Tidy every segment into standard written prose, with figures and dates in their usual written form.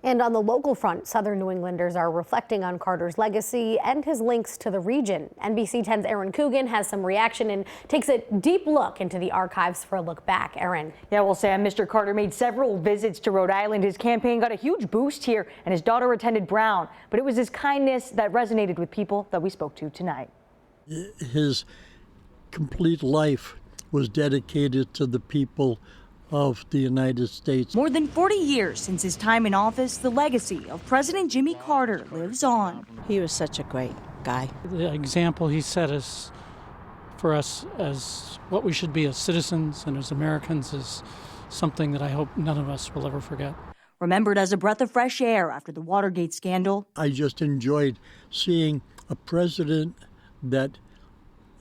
And on the local front, Southern New Englanders are reflecting on Carter's legacy and his links to the region. NBC 10's Aaron Coogan has some reaction and takes a deep look into the archives for a look back. Aaron. Yeah, well, Sam, Mr. Carter made several visits to Rhode Island. His campaign got a huge boost here, and his daughter attended Brown. But it was his kindness that resonated with people that we spoke to tonight. His complete life was dedicated to the people of the United States. More than 40 years since his time in office, the legacy of President Jimmy Carter lives on. He was such a great guy. The example he set us for us as what we should be as citizens and as Americans is something that I hope none of us will ever forget. Remembered as a breath of fresh air after the Watergate scandal. I just enjoyed seeing a president that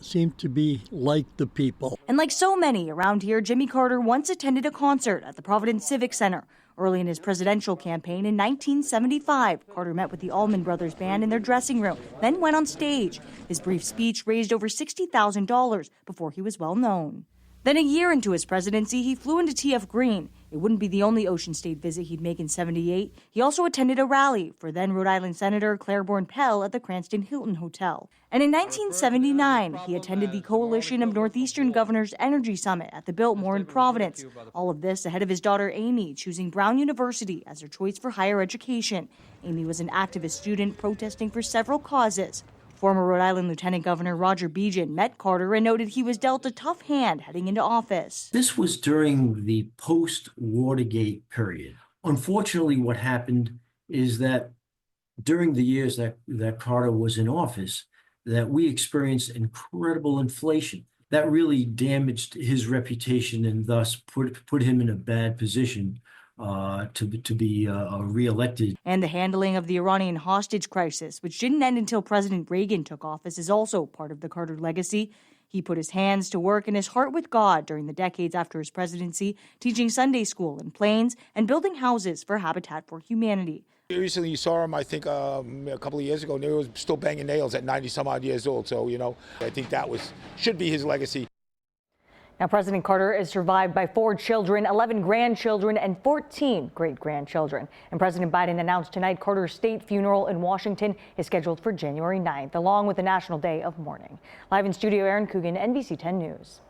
seemed to be like the people. And like so many around here, Jimmy Carter once attended a concert at the Providence Civic Center. Early in his presidential campaign in 1975, Carter met with the Allman Brothers Band in their dressing room, then went on stage. His brief speech raised over $60,000 before he was well known. Then a year into his presidency, he flew into TF Green. It wouldn't be the only Ocean State visit he'd make in '78. He also attended a rally for then Rhode Island Senator Claiborne Pell at the Cranston Hilton Hotel. And in 1979, he attended the Coalition of Northeastern Governors Energy Summit at the Biltmore in Providence. All of this ahead of his daughter Amy choosing Brown University as her choice for higher education. Amy was an activist student protesting for several causes. Former Rhode Island Lieutenant Governor Roger Beejan met Carter and noted he was dealt a tough hand heading into office. This was during the post-Watergate period. Unfortunately, what happened is that during the years that Carter was in office, that we experienced incredible inflation. That really damaged his reputation and thus put him in a bad position to be reelected. And the handling of the Iranian hostage crisis, which didn't end until President Reagan took office, is also part of the Carter legacy. He put his hands to work and his heart with God during the decades after his presidency, teaching Sunday school in Plains and building houses for Habitat for Humanity. Recently you saw him, I think, a couple of years ago, and he was still banging nails at 90-some-odd years old. So, I think that should be his legacy. Now, President Carter is survived by 4 children, 11 grandchildren, and 14 great-grandchildren. And President Biden announced tonight Carter's state funeral in Washington is scheduled for January 9th, along with the National Day of Mourning. Live in studio, Aaron Coogan, NBC 10 News.